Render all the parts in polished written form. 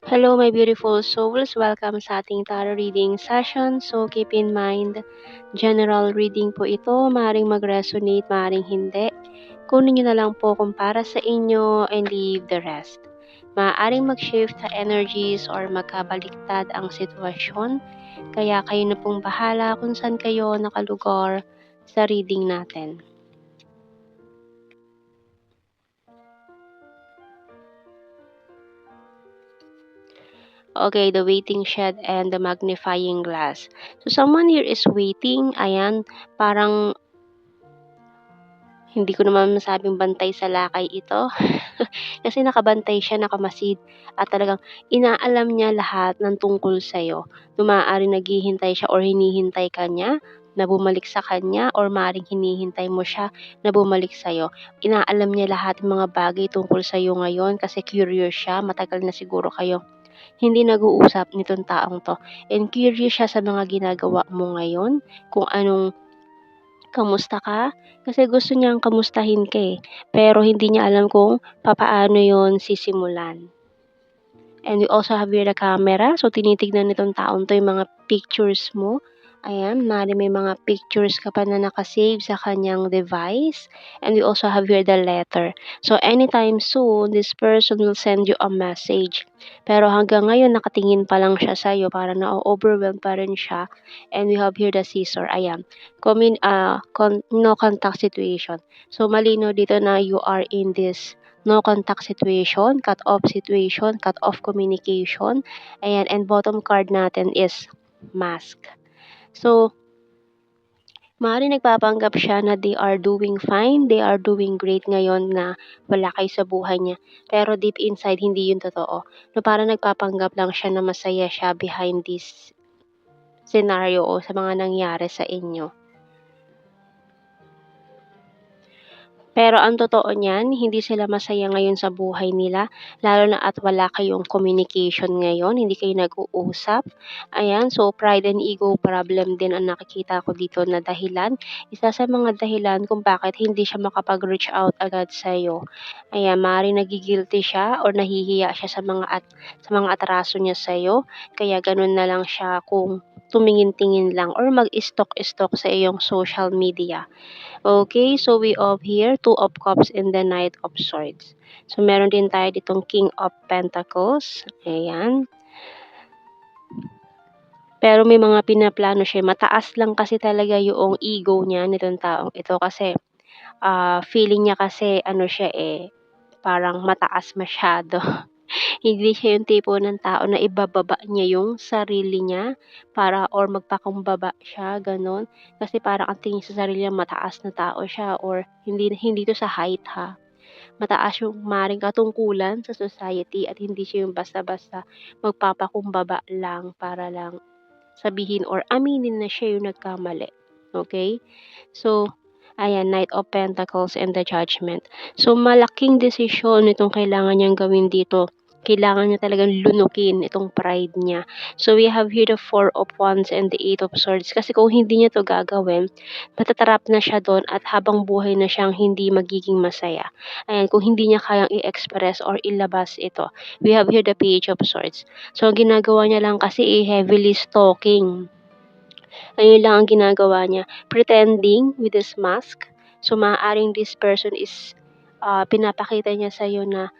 Hello, my beautiful souls. Welcome sa ating tarot reading session. So, keep in mind, general reading po ito. Maaaring mag-resonate, maaaring hindi. Kunin nyo na lang po kung para sa inyo and leave the rest. Maaaring mag-shift sa energies or magkabaliktad ang sitwasyon. Kaya kayo na pong bahala kung saan kayo nakalugar sa reading natin. Okay, the waiting shed and the magnifying glass. So, someone here is waiting. Ayan, parang hindi ko naman masabing bantay sa lakay ito. Kasi nakabantay siya, nakamasid. At talagang inaalam niya lahat ng tungkol sa'yo. Maaaring naghihintay siya or hinihintay ka niya na bumalik sa kanya or maaaring hinihintay mo siya na bumalik sa'yo. Inaalam niya lahat ng mga bagay tungkol sa'yo ngayon kasi curious siya. Matagal na siguro kayo hindi nag-uusap nitong taong 'to, and curious siya sa mga ginagawa mo ngayon, kung anong kamusta ka, kasi gusto niyang kamustahin ka, pero hindi niya alam kung papaano 'yon sisimulan. And we also have here the camera, so tinitignan nitong taong 'to yung mga pictures mo. Ayan, maaaring may mga pictures ka pa na naka-save sa kanyang device. And we also have here the letter. So anytime soon, this person will send you a message. Pero hanggang ngayon, nakatingin pa lang siya sa'yo, parang na-overwhelm pa rin siya. And we have here the scissor. Ayan, no contact situation. So malino dito na you are in this no contact situation, cut off situation, cut off communication. Ayan, and bottom card natin is mask. So, maaaring nagpapanggap siya na they are doing fine, they are doing great ngayon na wala kayo sa buhay niya. Pero deep inside, hindi yun totoo. No, parang nagpapanggap lang siya na masaya siya behind this scenario o sa mga nangyari sa inyo. Pero ang totoo niyan, hindi sila masaya ngayon sa buhay nila, lalo na at wala kayong communication ngayon, hindi kayo nag-uusap. Ayan, so pride and ego problem din ang nakikita ko dito na dahilan. Isa sa mga dahilan kung bakit hindi siya makapag-reach out agad sa'yo. Ayan, maaaring nagigilty siya or nahihiya siya sa mga atraso niya sa'yo. Kaya ganun na lang siya kung tumingin-tingin lang or mag-stalk-stalk sa iyong social media. Okay, so we have here Two of Cups and the Knight of Swords. So meron din tayo ditong King of Pentacles. Ayan. Pero may mga pinaplano siya. Mataas lang kasi talaga yung ego niya nitong taong ito kasi feeling niya kasi ano siya parang mataas masyado. Hindi siya yung tipo ng tao na ibababa niya yung sarili niya para or magpakumbaba siya, gano'n. Kasi parang ang tingin sa sarili niya mataas na tao siya or hindi 'to sa height ha. Mataas yung maaaring katungkulan sa society at hindi siya yung basta-basta magpapakumbaba lang para lang sabihin or aminin na siya yung nagkamali, okay. So, ayan, Knight of Pentacles and the Judgment. So, malaking desisyon itong kailangan niyang gawin dito. Kailangan niya talagang lunukin itong pride niya. So, we have here the Four of Wands and the Eight of Swords. Kasi kung hindi niya to gagawin, matatrap na siya doon at habang buhay na siyang hindi magiging masaya. Ayan, kung hindi niya kayang i-express or ilabas ito. We have here the Page of Swords. So, ang ginagawa niya lang kasi heavily stalking. Ayun lang ang ginagawa niya, pretending with this mask. So, maaaring this person is pinapakita niya sa'yo na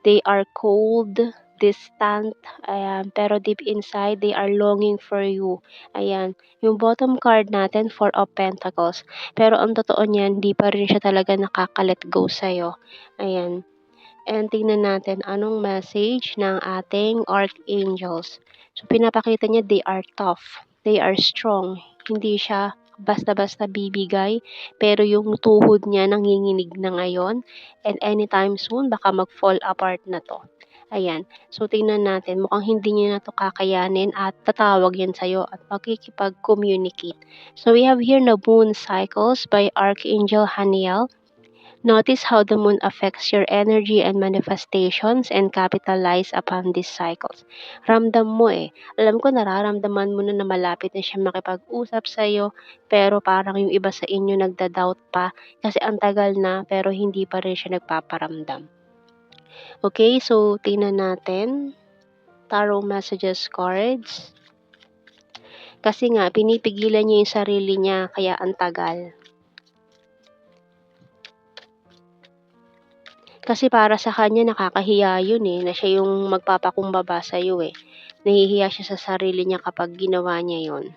they are cold, distant, ayan, pero deep inside, they are longing for you. Ayan, yung bottom card natin, Four of Pentacles. Pero ang totoo niyan, di pa rin siya talaga nakaka-let go sa'yo. Ayan. And tingnan natin anong message ng ating archangels. So, pinapakita niya they are tough, they are strong. Hindi siya basta-basta bibigay, pero yung tuhod niya nanginginig na ngayon and anytime soon baka mag-fall apart na 'to. Ayan. So, tingnan natin mukhang hindi niya na 'to kakayanin at tatawag yan sa'yo at makikipag-communicate. So, we have here na Moon Cycles by Archangel Haniel. Notice how the moon affects your energy and manifestations and capitalize upon these cycles. Ramdam mo Alam ko nararamdaman mo na malapit na siya makipag-usap sa'yo, pero parang yung iba sa inyo nagda-doubt pa kasi ang tagal na pero hindi pa rin siya nagpaparamdam. Okay, so tingnan natin. tarot messages cards. Kasi nga, pinipigilan niya yung sarili niya, kaya ang tagal. Kasi para sa kanya nakakahiya yun na siya yung magpapakumbaba sa'yo Nahihiya siya sa sarili niya kapag ginawa niya yun.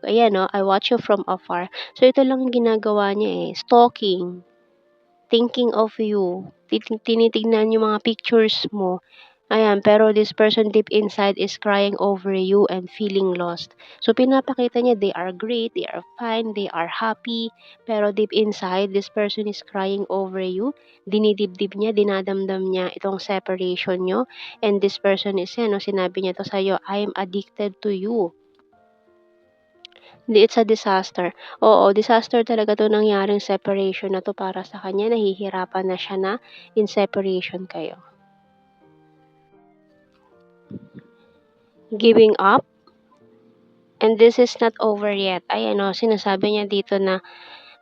Ayan I watch you from afar. So ito lang yung ginagawa niya stalking, thinking of you, tinitignan yung mga pictures mo. Ayan, pero this person deep inside is crying over you and feeling lost. So, pinapakita niya they are great, they are fine, they are happy, pero deep inside, this person is crying over you. Dinidibdib niya, dinadamdam niya itong separation nyo. And this person is sinabi niya to sa'yo, I am addicted to you. Hindi, it's a disaster. Oo, disaster talaga to nangyaring separation na to para sa kanya. Nahihirapan na siya na in separation kayo. Giving up. And this is not over yet. Ayan sinasabi niya dito na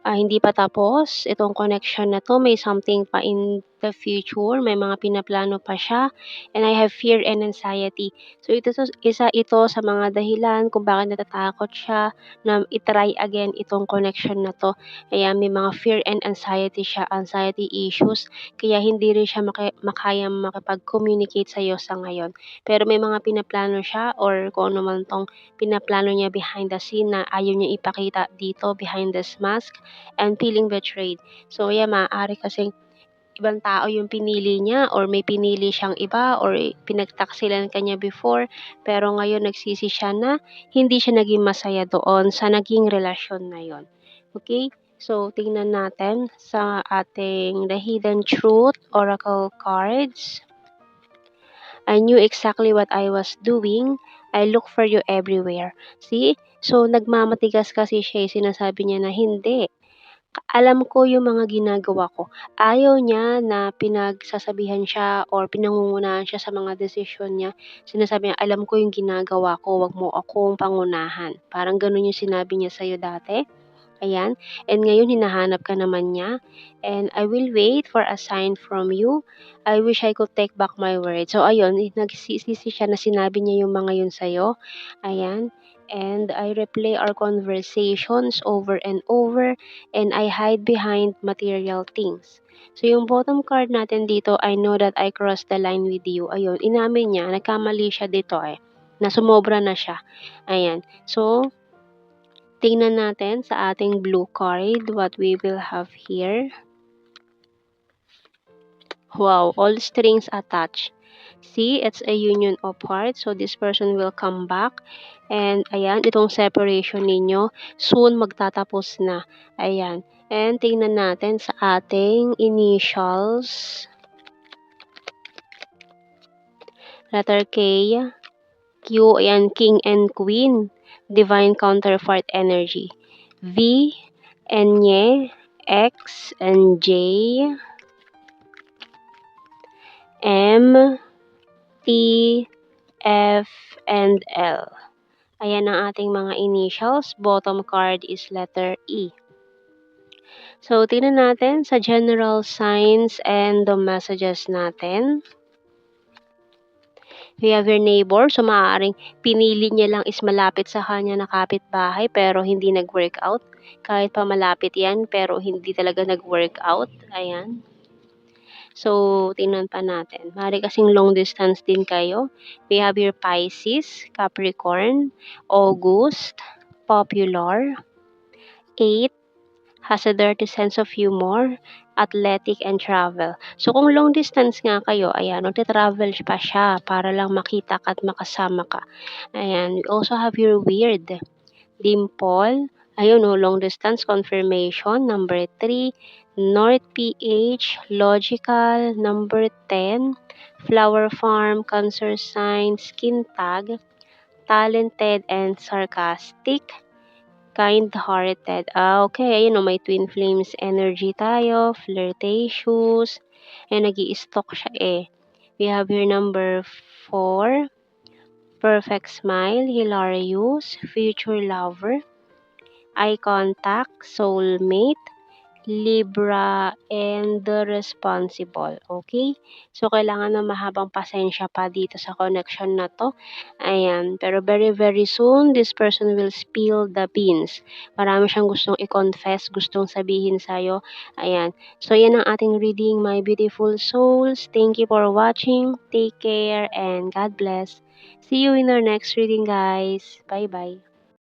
hindi pa tapos itong connection na to. May something pa in the future. May mga pinaplano pa siya. And I have fear and anxiety. So isa ito sa mga dahilan kung bakit natatakot siya na itry again itong connection na to. Kaya may mga fear and anxiety siya, anxiety issues. Kaya hindi rin siya makayang makipag-communicate sa'yo sa ngayon. Pero may mga pinaplano siya or kung ano man tong pinaplano niya behind the scene na ayaw niya ipakita dito behind this mask and feeling betrayed. So, maaari kasing ibang tao yung pinili niya or may pinili siyang iba or pinagtaksilan kanya before pero ngayon nagsisi siya na hindi siya naging masaya doon sa naging relasyon na yon. Okay? So, tingnan natin sa ating The Hidden Truth Oracle cards. I knew exactly what I was doing. I look for you everywhere. See? So, nagmamatigas kasi siya. Sinasabi niya na hindi. Alam ko yung mga ginagawa ko. Ayaw niya na pinagsasabihan siya or pinangungunahan siya sa mga desisyon niya. Sinasabi niya, alam ko yung ginagawa ko. Wag mo akong pangunahan. Parang ganun yung sinabi niya sa'yo dati. Ayan. And ngayon, hinahanap ka naman niya. And I will wait for a sign from you. I wish I could take back my word. So, ayun, nagsisisi siya na sinabi niya yung mga yun sa'yo. Ayan. And I replay our conversations over and over. And I hide behind material things. So, yung bottom card natin dito, I know that I crossed the line with you. Ayun, inamin niya, nagkamali siya dito na sumobra na siya. Ayan. So, tingnan natin sa ating blue card what we will have here. Wow, all strings attached. See, it's a union of hearts. So, this person will come back. And, ayan, itong separation ninyo, soon magtatapos na. Ayan. And, tingnan natin sa ating initials. Letter K, Q, ayan, King and Queen. Divine counterpart energy. V, Enye, X, and J, M, T, F, and L. Ayan ang ating mga initials. Bottom card is letter E. So, tingnan natin sa general signs and the messages natin. We have your neighbor. So, maaaring pinili niya lang is malapit sa kanya na kapitbahay pero hindi nag-work out. Kahit pa malapit yan pero hindi talaga nag-work out. Ayan. So, tingnan pa natin. Maaari kasing long distance din kayo. We have your Pisces, Capricorn, August, popular, 8, has a dirty sense of humor, athletic, and travel. So, kung long distance nga kayo, ayan, magta-travel pa siya para lang makita ka at makasama ka. Ayan, we also have your weird, dimple, ayun long distance confirmation, number 3, North PH, logical, number 10, flower farm, cancer sign, skin tag, talented and sarcastic, kind-hearted. Okay, ayun may twin flames energy tayo, flirtatious, and nag-i-stalk siya We have your number 4, perfect smile, hilarious, future lover, eye contact, soulmate, Libra, and the responsible, okay? So, kailangan ng mahabang pasensya pa dito sa connection na 'to, ayan. Pero very, very soon, this person will spill the beans. Marami siyang gustong i-confess, gustong sabihin sa'yo, ayan. So, yan ang ating reading, my beautiful souls. Thank you for watching. Take care and God bless. See you in our next reading, guys. Bye-bye.